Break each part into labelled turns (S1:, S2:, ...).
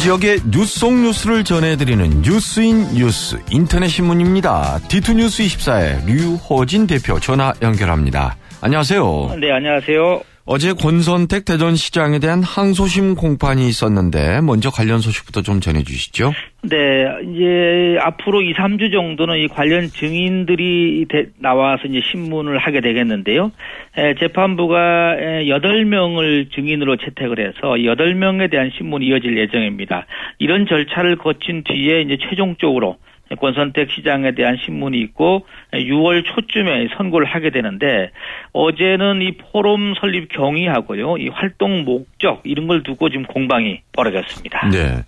S1: 지역의 뉴스 속 뉴스를 전해드리는 뉴스인 뉴스 인터넷 신문입니다. D2뉴스 24의 류호진 대표 전화 연결합니다. 안녕하세요.
S2: 네, 안녕하세요.
S1: 어제 권선택 대전시장에 대한 항소심 공판이 있었는데 먼저 관련 소식부터 좀 전해주시죠.
S2: 네, 이제 앞으로 2, 3주 정도는 이 관련 증인들이 나와서 이제 신문을 하게 되겠는데요. 재판부가 8명을 증인으로 채택을 해서 8명에 대한 신문이 이어질 예정입니다. 이런 절차를 거친 뒤에 이제 최종적으로 권선택 시장에 대한 신문이 있고 6월 초쯤에 선고를 하게 되는데 어제는 이 포럼 설립 경위하고요. 이 활동 목적 이런 걸 두고 지금 공방이 벌어졌습니다.
S1: 네.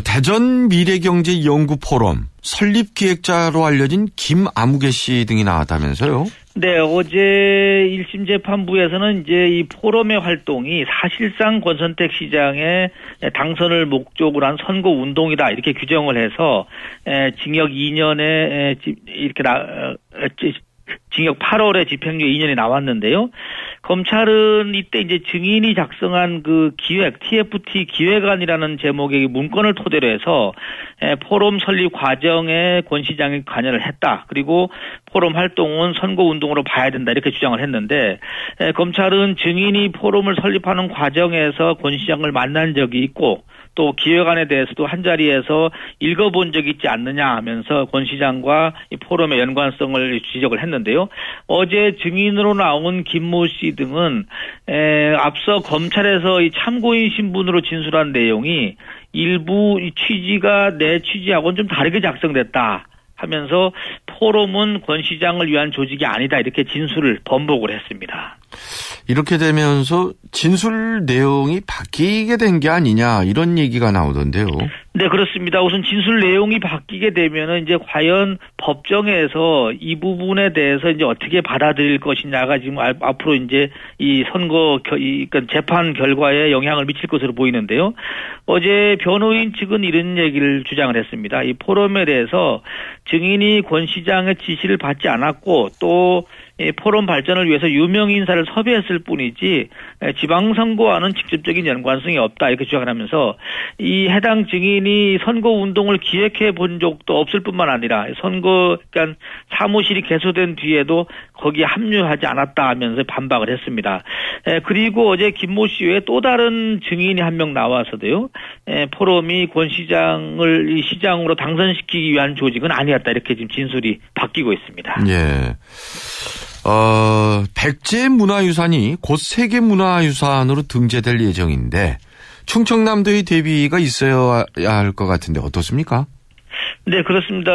S1: 대전 미래경제연구 포럼 설립 기획자로 알려진 김아무개 씨 등이 나왔다면서요?
S2: 네, 어제 1심 재판부에서는 이제 이 포럼의 활동이 사실상 권선택 시장의 당선을 목적으로 한 선거 운동이다 이렇게 규정을 해서 징역 2년에 이렇게 징역 8월에 집행유예 2년이 나왔는데요. 검찰은 이때 이제 증인이 작성한 그 기획, TFT 기획안이라는 제목의 문건을 토대로 해서 포럼 설립 과정에 권 시장이 관여를 했다. 그리고 포럼 활동은 선거운동으로 봐야 된다. 이렇게 주장을 했는데 검찰은 증인이 포럼을 설립하는 과정에서 권 시장을 만난 적이 있고 또 기획안에 대해서도 한자리에서 읽어본 적이 있지 않느냐 하면서 권 시장과 이 포럼의 연관성을 지적을 했는데요. 어제 증인으로 나온 김모 씨 등은 앞서 검찰에서 이 참고인 신분으로 진술한 내용이 일부 이 취지가 내 취지하고는 좀 다르게 작성됐다 하면서 포럼은 권 시장을 위한 조직이 아니다 이렇게 진술을 번복을 했습니다.
S1: 이렇게 되면서 진술 내용이 바뀌게 된 게 아니냐 이런 얘기가 나오던데요.
S2: 네, 그렇습니다. 우선 진술 내용이 바뀌게 되면은 이제 과연 법정에서 이 부분에 대해서 이제 어떻게 받아들일 것이냐가 지금 앞으로 이제 이 선거 그러니까 재판 결과에 영향을 미칠 것으로 보이는데요. 어제 변호인 측은 이런 얘기를 주장을 했습니다. 이 포럼에 대해서 증인이 권 시장의 지시를 받지 않았고 또 포럼 발전을 위해서 유명 인사를 섭외했을 뿐이지 지방선거와는 직접적인 연관성이 없다 이렇게 주장을 하면서 이 해당 증인이 선거운동을 기획해 본 적도 없을 뿐만 아니라 그러니까 사무실이 개소된 뒤에도 거기에 합류하지 않았다 하면서 반박을 했습니다. 그리고 어제 김모 씨 외에 또 다른 증인이 한 명 나와서도요. 포럼이 권 시장을 이 시장으로 당선시키기 위한 조직은 아니었다 이렇게 지금 진술이 바뀌고 있습니다.
S1: 예. 백제 문화유산이 곧 세계문화유산으로 등재될 예정인데 충청남도의 대비가 있어야 할 것 같은데 어떻습니까?
S2: 네, 그렇습니다.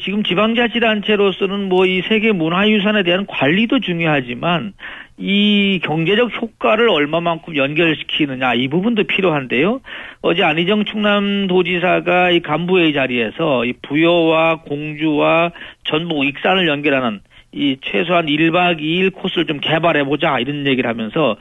S2: 지금 지방자치단체로서는 이 세계문화유산에 대한 관리도 중요하지만 이 경제적 효과를 얼마만큼 연결시키느냐 이 부분도 필요한데요. 어제 안희정 충남도지사가 이 간부회의 자리에서 이 부여와 공주와 전북 익산을 연결하는 이 최소한 1박 2일 코스를 좀 개발해보자 이런 얘기를 하면서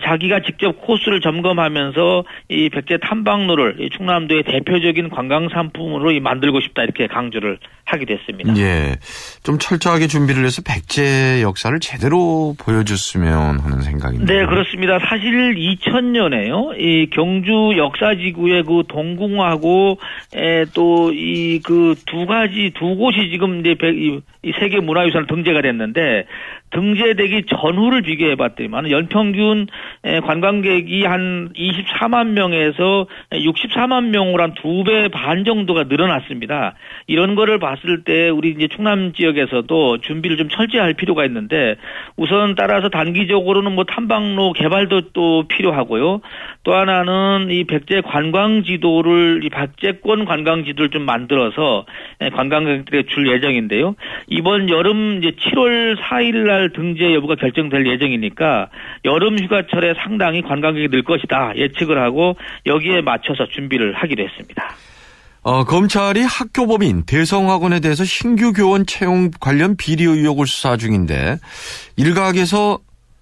S2: 자기가 직접 코스를 점검하면서 이 백제 탐방로를 충남도의 대표적인 관광 상품으로 만들고 싶다 이렇게 강조를 하기도 했습니다.
S1: 예, 좀 철저하게 준비를 해서 백제 역사를 제대로 보여줬으면 하는 생각입니다.
S2: 네, 그렇습니다. 사실 2000년에요. 이 경주 역사지구의 그 동궁하고 또 이 그 두 곳이 지금 이제 이 세계 문화유산 등재가 됐는데 등재되기 전후를 비교해봤더니만 연평균 관광객이 한 24만 명에서 64만 명으로 한 2배 반 정도가 늘어났습니다. 이런 거를 봤을 때 우리 이제 충남 지역에서도 준비를 좀 철저히 할 필요가 있는데 우선 따라서 단기적으로는 탐방로 개발도 또 필요하고요. 또 하나는 이 백제 관광지도를 이 백제권 관광지도를 좀 만들어서 관광객들에게 줄 예정인데요. 이번 여름 이제 7월 4일 날 등재 여부가 결정될 예정이니까 여름 휴가철에 상당히 관광객이 늘 것이다 예측을 하고 여기에 맞춰서 준비를 하기로 했습니다.
S1: 검찰이 학교법인 대성학원에 대해서 신규 교원 채용 관련 비리 의혹을 수사 중인데 일각에서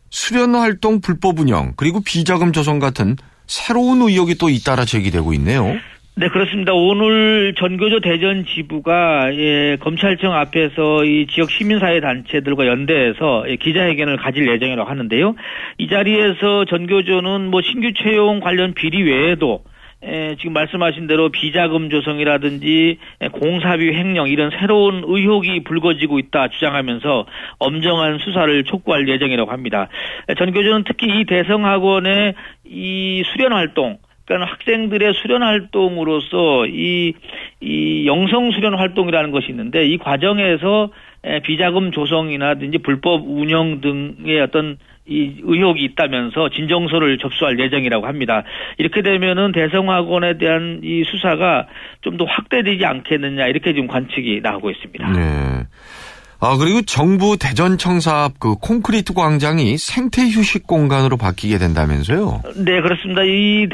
S1: 수련활동 불법 운영 그리고 비자금 조성 같은 새로운 의혹이 또 잇따라 제기되고 있네요.
S2: 네, 그렇습니다. 오늘 전교조 대전 지부가 검찰청 앞에서 이 지역 시민사회 단체들과 연대해서 기자회견을 가질 예정이라고 하는데요. 이 자리에서 전교조는 신규 채용 관련 비리 외에도 지금 말씀하신 대로 비자금 조성이라든지 공사비 횡령 이런 새로운 의혹이 불거지고 있다 주장하면서 엄정한 수사를 촉구할 예정이라고 합니다. 전 교수는 특히 이 대성학원의 이 수련 활동, 그러니까 학생들의 수련 활동으로서 이 영성 수련 활동이라는 것이 있는데 이 과정에서 비자금 조성이라든지 불법 운영 등의 어떤 이 의혹이 있다면서 진정서를 접수할 예정이라고 합니다. 이렇게 되면은 대성학원에 대한 이 수사가 좀 더 확대되지 않겠느냐 이렇게 지금 관측이 나오고 있습니다.
S1: 네. 그리고 정부 대전청사 앞 그 콘크리트 광장이 생태 휴식 공간으로 바뀌게 된다면서요? 네,
S2: 그렇습니다. 이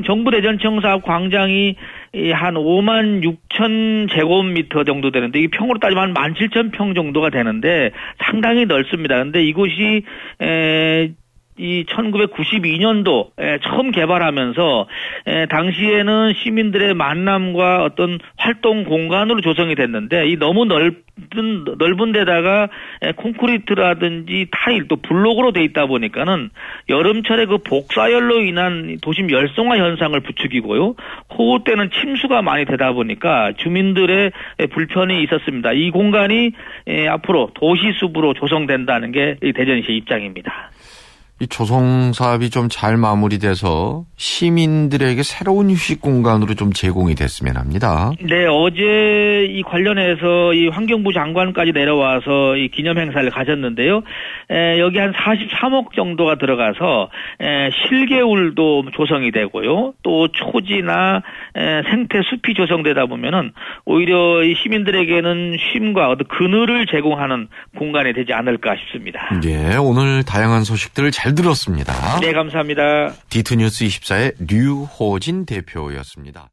S2: 정부 대전청사 앞 광장이 한 5만 6천 제곱미터 정도 되는데, 이 평으로 따지면 한 17,000평 정도가 되는데 상당히 넓습니다. 근데 이곳이 이 1992년도 처음 개발하면서 당시에는 시민들의 만남과 어떤 활동 공간으로 조성이 됐는데, 이 너무 넓은 데다가 콘크리트라든지 타일 또 블록으로 돼 있다 보니까는 여름철에 그 복사열로 인한 도심 열성화 현상을 부추기고요, 호우 때는 침수가 많이 되다 보니까 주민들의 불편이 있었습니다. 이 공간이 앞으로 도시숲으로 조성된다는 게 대전시의 입장입니다.
S1: 이 조성 사업이 좀 잘 마무리돼서 시민들에게 새로운 휴식 공간으로 좀 제공이 됐으면 합니다.
S2: 네, 어제 이 관련해서 이 환경부 장관까지 내려와서 이 기념 행사를 가졌는데요. 여기 한 43억 정도가 들어가서 실개울도 조성이 되고요. 또 초지나 생태 숲이 조성되다 보면은 오히려 이 시민들에게는 쉼과 어떤 그늘을 제공하는 공간이 되지 않을까 싶습니다.
S1: 네, 오늘 다양한 소식들을 잘 들었습니다.
S2: 네, 감사합니다.
S1: D2뉴스 24의 류호진 대표였습니다.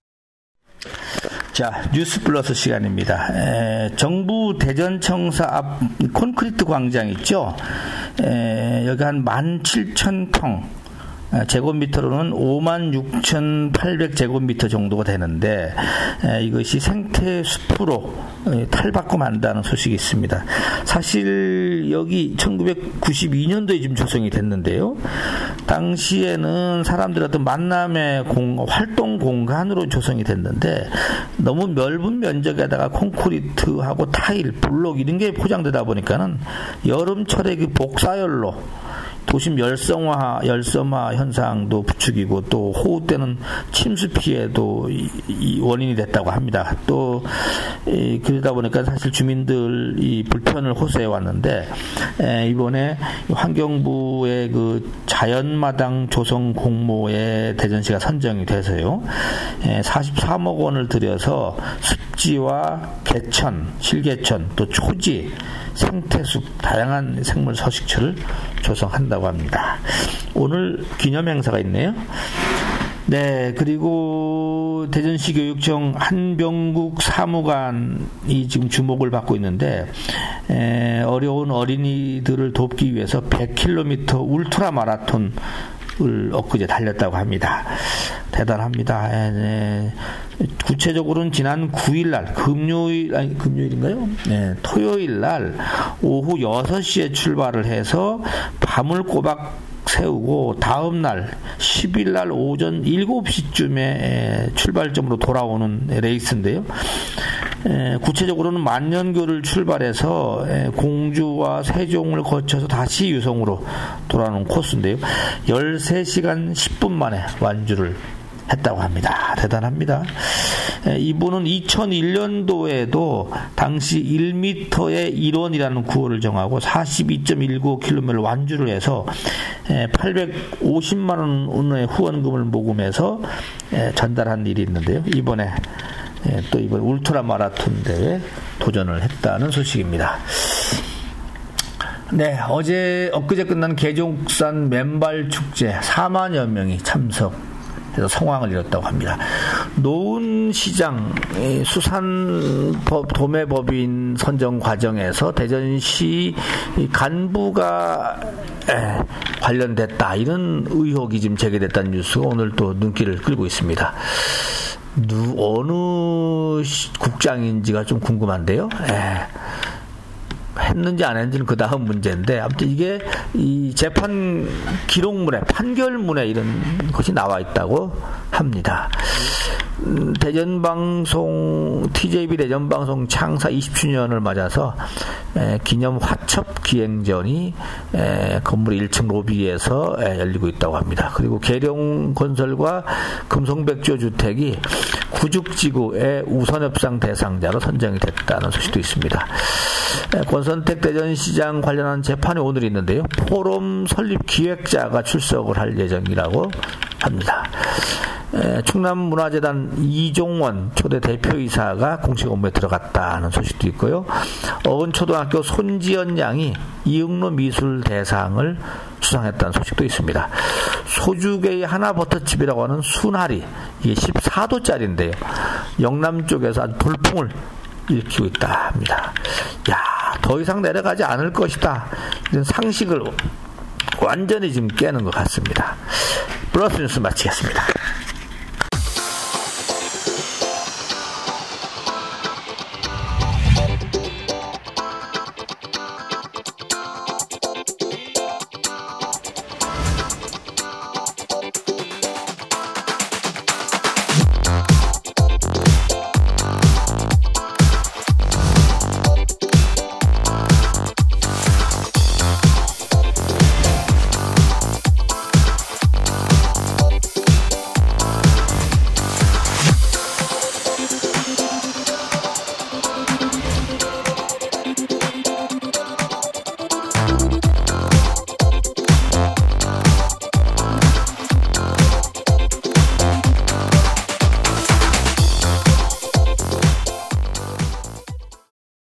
S3: 자, 뉴스 플러스 시간입니다. 정부 대전청사 앞 콘크리트 광장 있죠? 여기 한 17,000평. 제곱미터로는 56,800제곱미터 정도가 되는데, 이것이 생태 숲으로 탈바꿈한다는 소식이 있습니다. 사실 여기 1992년도에 지금 조성이 됐는데요. 당시에는 사람들의 어떤 만남의 활동 공간으로 조성이 됐는데, 너무 넓은 면적에다가 콘크리트하고 타일, 블록 이런 게 포장되다 보니까는 여름철에 그 복사열로 도심 열성화 현상도 부추기고, 또 호우 때는 침수 피해도 이 원인이 됐다고 합니다. 또 그러다 보니까 사실 주민들이 불편을 호소해 왔는데, 이번에 환경부의 그 자연마당 조성 공모에 대전시가 선정이 돼서요, 43억 원을 들여서 습지와 개천, 실개천, 또 초지, 생태숲, 다양한 생물 서식처를 조성한다고 합니다. 오늘 기념 행사가 있네요. 네, 그리고 대전시 교육청 한병국 사무관이 지금 주목을 받고 있는데, 어려운 어린이들을 돕기 위해서 100km 울트라 마라톤을 엊그제 달렸다고 합니다. 대단합니다. 구체적으로는 지난 9일날 금요일인가요? 네, 토요일날 오후 6시에 출발을 해서 밤을 꼬박 세우고 다음날 10일날 오전 7시쯤에 출발점으로 돌아오는 레이스인데요. 구체적으로는 만년교를 출발해서 공주와 세종을 거쳐서 다시 유성으로 돌아오는 코스인데요. 13시간 10분 만에 완주를 했다고 합니다. 대단합니다. 이분은 2001년도에도 당시 1m의 1원이라는 구호를 정하고 42.19km를 완주를 해서 850만 원의 후원금을 모금해서 전달한 일이 있는데요. 이번 울트라 마라톤 대회에 도전을 했다는 소식입니다. 네, 엊그제 끝난 계종산 맨발 축제 4만여 명이 참석해서 성황을 이뤘다고 합니다. 노은시장 수산 도매법인 선정 과정에서 대전시 간부가 관련됐다, 이런 의혹이 지금 제기됐다는 뉴스가 오늘 또 눈길을 끌고 있습니다. 어느 국장인지가 좀 궁금한데요. 했는지 안 했는지는 그 다음 문제인데, 아무튼 이게 이 재판 기록문에, 판결문에 이런 것이 나와 있다고 합니다. 대전방송, TJB 대전방송 창사 20주년을 맞아서 기념 화첩 기행전이 건물 1층 로비에서 열리고 있다고 합니다. 그리고 계룡건설과 금성백조 주택이 구죽지구의 우선협상 대상자로 선정이 됐다는 소식도 있습니다. 권선택 대전시장 관련한 재판이 오늘 있는데요. 포럼 설립 기획자가 출석을 할 예정이라고 합니다. 충남문화재단 이종원 초대 대표이사가 공식 업무에 들어갔다는 소식도 있고요. 어은초등학교 손지연 양이 이응로 미술대상을 수상했다는 소식도 있습니다. 소주계의 하나버터집이라고 하는 순하리, 이게 14도짜리인데요. 영남 쪽에서 아주 돌풍을 일으키고 있다 합니다. 더 이상 내려가지 않을 것이다, 이런 상식을 완전히 지금 깨는 것 같습니다. 플러스 뉴스 마치겠습니다.